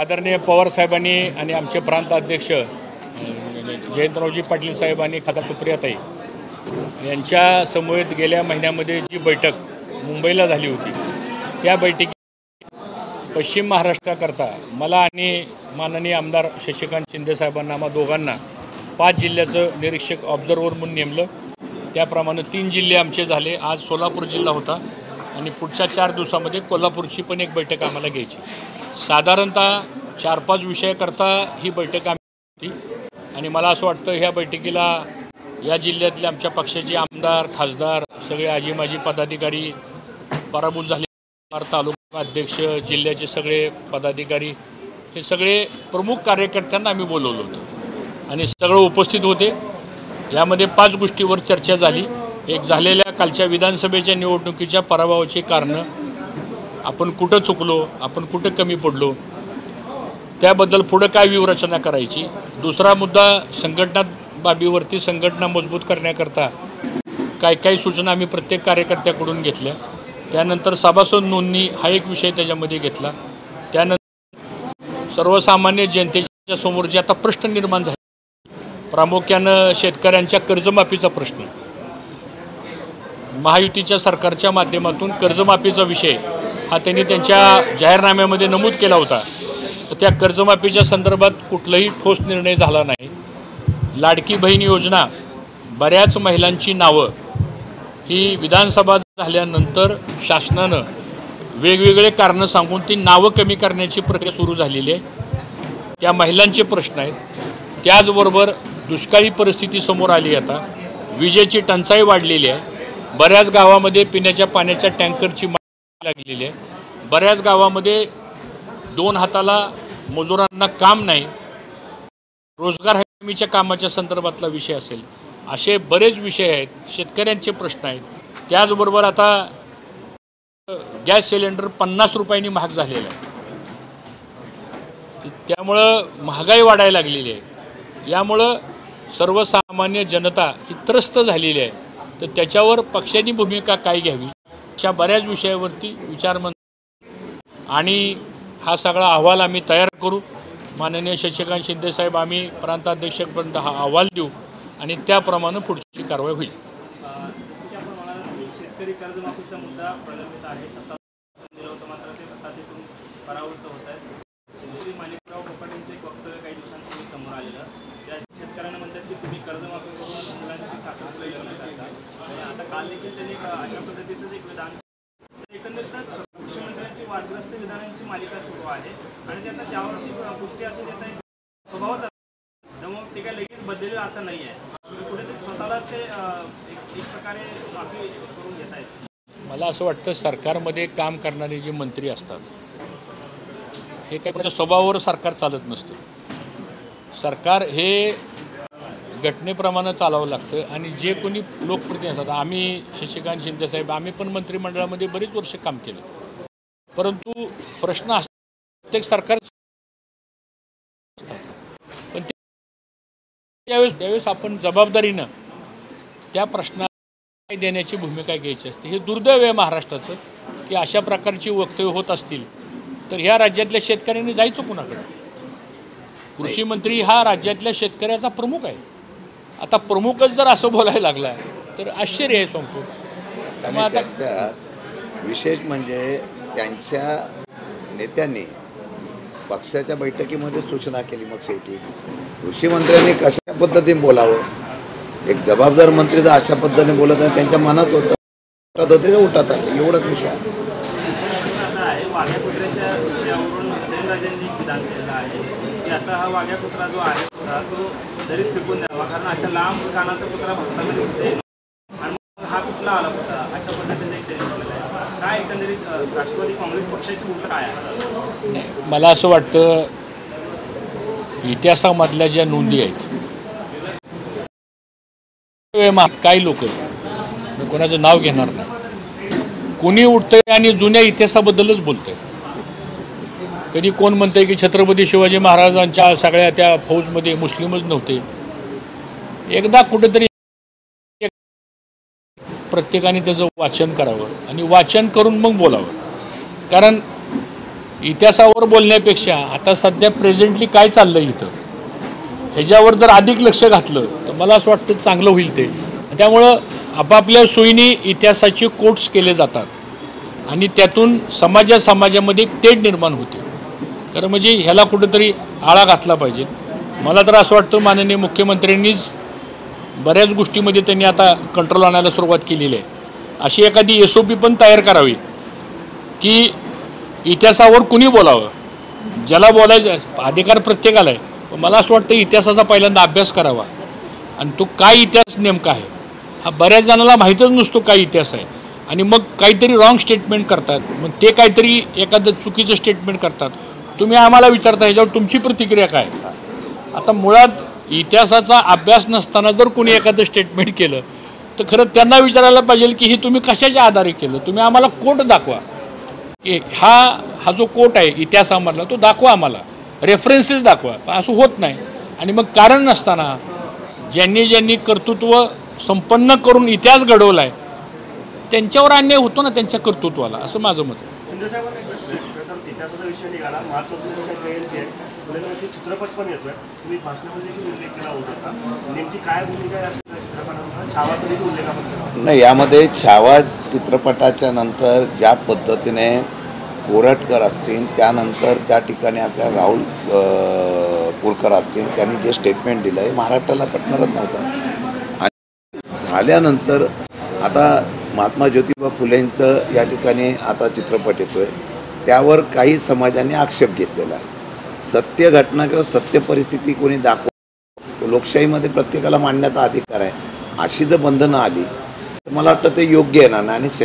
आदरणीय पवार साहेबांनी आणि आमचे प्रांत अध्यक्ष जयंतरावजी पाटील साहेबांनी खासदार सुप्रियाताई यांच्या समवेत गेल्या महिन्यामध्ये जी बैठक मुंबईला झाली होती, त्या बैठकीत पश्चिम महाराष्ट्राकरता मला आणि माननीय आमदार शशिकांत शिंदे साहेबांना, आम्हा दोघांना 5 जिल्ह्याचं निरीक्षक ऑब्झर्व्हर म्हणून नेमलं। त्याप्रमाणे 3 जिल्हे आमचे झाले। आज सोलापूर जिल्हा होता आणि पुढच्या 4 दिवसामध्ये कोल्हापूरची पण एक बैठक आम्हाला घ्यायची। साधारणतः 4-5 विषयाकरता ही बैठक आम्ही होती आणि मला असं वाटतं ह्या बैठकीला या जिल्ह्यातले आमच्या पक्षाचे आमदार, खासदार, सगळे आजी माजी पदाधिकारी, पराभूत झाले तालुका अध्यक्ष, जिल्ह्याचे सगळे पदाधिकारी, हे सगळे प्रमुख कार्यकर्त्यांना आम्ही बोलवलं होतं आणि सगळे उपस्थित होते। यामध्ये 5 गोष्टीवर चर्चा झाली। एक, झालेल्या कालच्या विधानसभेच्या निवडणुकीच्या पराभवाची कारणं, आपण कुठं चुकलो, आपण कुठं कमी पडलो, त्याबद्दल पुढे काय व्यूहरचना करायची। दुसरा मुद्दा, संघटना बाबीवरती संघटना मजबूत करण्याकरता काय काय सूचना आम्ही प्रत्येक कार्यकर्त्याकडून घेतल्या। त्यानंतर सभासद नोंदणी हा एक विषय त्याच्यामध्ये घेतला। त्यानंतर सर्वसामान्य जनतेच्या समोर जे आता प्रश्न निर्माण झाले, प्रामुख्यानं शेतकऱ्यांच्या कर्जमाफीचा प्रश्न, महायुतीच्या सरकारच्या माध्यमातून कर्जमाफीचा विषय हा त्यांनी त्यांच्या जाहीरनाम्यामध्ये नमूद केला होता। तर त्या कर्जमाफीच्या संदर्भात कुठलाही ठोस निर्णय झाला नाही। लाडकी बहीण योजना, बऱ्याच महिलांची नावं ही विधानसभा झाल्यानंतर शासनानं वेगवेगळे कारणं सांगून ती नावं कमी करण्याची प्रक्रिया सुरू झालेली आहे। त्या महिलांचे प्रश्न आहेत। त्याचबरोबर दुष्काळी परिस्थिती समोर आली, आता विजेची टंचाई वाढलेली आहे, बऱ्याच गावामध्ये पिण्याच्या पाण्याच्या टँकरची मागणी लागलेली आहे, बऱ्याच गावामध्ये 2 हाताला मजुरांना काम नाही, रोजगार हमीच्या कामाच्या संदर्भातला विषय असेल, असे बरेच विषय आहेत। शेतकऱ्यांचे प्रश्न आहेत। त्याचबरोबर आता गॅस सिलेंडर 50 रुपयांनी महाग झालेला आहे, त्यामुळं महागाई वाढायला लागलेली आहे। यामुळं सर्वसामान्य जनता ही त्रस्त झालेली आहे। तर त्याच्यावर पक्षाची भूमिका काय घ्यावी, अशा बऱ्याच विषयावरती विचारमंथन आणि हा सगळा अहवाल आम्ही तयार करू। माननीय शशिकांत शिंदे साहेब, आम्ही प्रांताध्यक्षपर्यंत हा अहवाल देऊ आणि त्याप्रमाणे पुढची कारवाई होईल। जसं की आपण म्हणाल की शेतकरी कर्जमाफीचा मुद्दा प्रलंबित आहे, सत्ता होतं मात्र ते सत्तातून परावृत्त होत आहेत। श्री माणिकराव कोकाटेंचं एक वक्तव्य काही दिवसांपूर्वी समोर आलेलं, त्या शेतकऱ्यांना म्हणतात की तुम्ही कर्जमाफी करून मुलांची साखर लग्न करता आणि आता काल देखील त्यांनी अशा पद्धतीचं एक विधान, एकंदरीतच मुख्यमंत्र्यांची वादग्रस्त विधानांची मालिका सुरू आहे आणि ते आता त्यावरती पुष्टी अशी देत आहेत स्वभावच, त्यामुळे ते काय लगेच बदलेलं असं नाही आहे, कुठेतरी स्वतःलाच ते एक प्रकारे माफी करून घेत आहेत। मला असं वाटतं सरकारमध्ये काम करणारे जे मंत्री असतात हे काही स्वभावावर सरकार चालत नसतं। सरकार हे घटनेप्रमाणे चालावं लागतं आणि जे कोणी लोकप्रतिनिधी असतात, आम्ही शशिकांत शिंदे साहेब, आम्ही पण मंत्रिमंडळामध्ये बरीच वर्ष काम केलं, परंतु प्रश्न असतात प्रत्येक सरकार, पण त्यावेळेस आपण जबाबदारीनं त्या प्रश्नाला देण्याची भूमिका घ्यायची असते। हे दुर्दैव आहे महाराष्ट्राचं की अशा प्रकारची वक्तव्य होत असतील तर ह्या राज्यातल्या शेतकऱ्यांनी जायचं कुणाकडे? कृषी मंत्री हा राज्यातल्या शेतकऱ्याचा प्रमुख आहे। आता प्रमुखच जर असं बोलायला लागला तर आश्चर्य आहे संपूर्ण। आता विशेष म्हणजे त्यांच्या नेत्यांनी पक्षाच्या बैठकीमध्ये सूचना केली, मग शेवटी कृषी मंत्र्यांनी कशा पद्धतीने बोलावं, एक जबाबदार मंत्री जर अशा पद्धतीने बोलत आहे, त्यांच्या मनात होतं उठात आलं, एवढंच विषय असा आहे। वाघ्या कुत्र्याच्या विषयावरून उदयनराजेंनी विधान केलेलं आहे की असा हा वाघ्या कुत्रा जो आहे तो दरीत फेकून द्यावा, कारण अशा लांब कानाचा कुत्रा भक्तामध्ये होते आणि हा कुठला आला होता, अशा पद्धतीने त्यांनी म्हटलेलं आहे। काय एकंदरीत राष्ट्रवादी काँग्रेस पक्षाची भूमिका काय आहे? मला असं वाटतं इतिहासामधल्या ज्या नोंदी आहेत, काही लोक, कोणाचं नाव घेणार नाही, कोणी उठतंय आणि जुन्या इतिहासाबद्दलच बोलतंय। कधी कोण म्हणतंय की छत्रपती शिवाजी महाराजांच्या सगळ्या त्या फौजमध्ये मुस्लिमच नव्हते। एकदा कुठेतरी प्रत्येकाने त्याचं वाचन करावं आणि वाचन करून मग बोलावं, कारण इतिहासावर बोलण्यापेक्षा आता सध्या प्रेझेंटली काय चाललं इथं ह्याच्यावर जर अधिक लक्ष घातलं तर मला असं वाटतं चांगलं होईल ते. त्यामुळं आपापल्या सोयीने इतिहासाचे कोट्स केले जातात आणि त्यातून समाजामध्ये एक तेढ निर्माण होते. कारण म्हणजे ह्याला कुठंतरी आळा घातला पाहिजे. मला तर असं वाटतं माननीय मुख्यमंत्र्यांनीच बऱ्याच गोष्टीमध्ये त्यांनी आता कंट्रोल आणायला सुरुवात केलेली आहे. अशी एखादी SOP पण तयार करावी की इतिहासावर कुणी बोलावं, ज्याला बोलायचं अधिकार प्रत्येकाला आहे. मला असं वाटतं इतिहासाचा पहिल्यांदा अभ्यास करावा आणि तो काय इतिहास नेमका आहे हा बऱ्याच जणांना माहीतच नसतो काय इतिहास आहे. आणि मग काहीतरी रॉंग स्टेटमेंट करतात, मग ते काहीतरी एखादं चुकीचं स्टेटमेंट करतात. तुम्ही आम्हाला विचारता ह्याच्यावर तुमची प्रतिक्रिया काय. आता मुळात इतिहासाचा अभ्यास नसताना जर कोणी एखादं स्टेटमेंट केलं तर खरं त्यांना विचारायला पाहिजे की हे तुम्ही कशाच्या आधारे केलं. तुम्ही आम्हाला कोट दाखवा की हा जो कोट आहे इतिहासामधला तो दाखवा, आम्हाला रेफरन्सेस दाखवा. असं होत नाही. आणि मग कारण नसताना ज्यांनी कर्तृत्व संपन्न करून इतिहास घडवला आहे त्यांच्यावर अन्याय होतो ना त्यांच्या कर्तृत्वाला, असं माझं मत आहे. इतिहासाचा विषय निघाला, महात्मा जयंती आहे, पुढे चित्रपट पण येतोय. तुम्ही भाषणामध्ये देखील उल्लेख केला होता. नेमकी काय भूमिका आहे अशा चित्रपटामध्ये? छावाचा देखील उल्लेख आपण केला नाही. यामध्ये छावा चित्रपटाच्या नंतर ज्या पद्धतीने कोरटकर असतील, त्यानंतर त्या ठिकाणी आता राहुल कुलकर असतील, त्यांनी जे स्टेटमेंट दिलं आहे महाराष्ट्राला पटणारच नव्हतं. आणि झाल्यानंतर आता महात्मा ज्योतिबा फुलेंचं या ठिकाणी आता चित्रपट येतोय, त्यावर काही समाजाने आक्षेप घेतलेला आहे. सत्य घटना किंवा सत्य परिस्थिती कोणी दाखव, लोकशाहीमध्ये प्रत्येकाला मांडण्याचा अधिकार आहे. अशी जर बंधनं आली तर मला वाटतं ते योग्य येणार नाही. आणि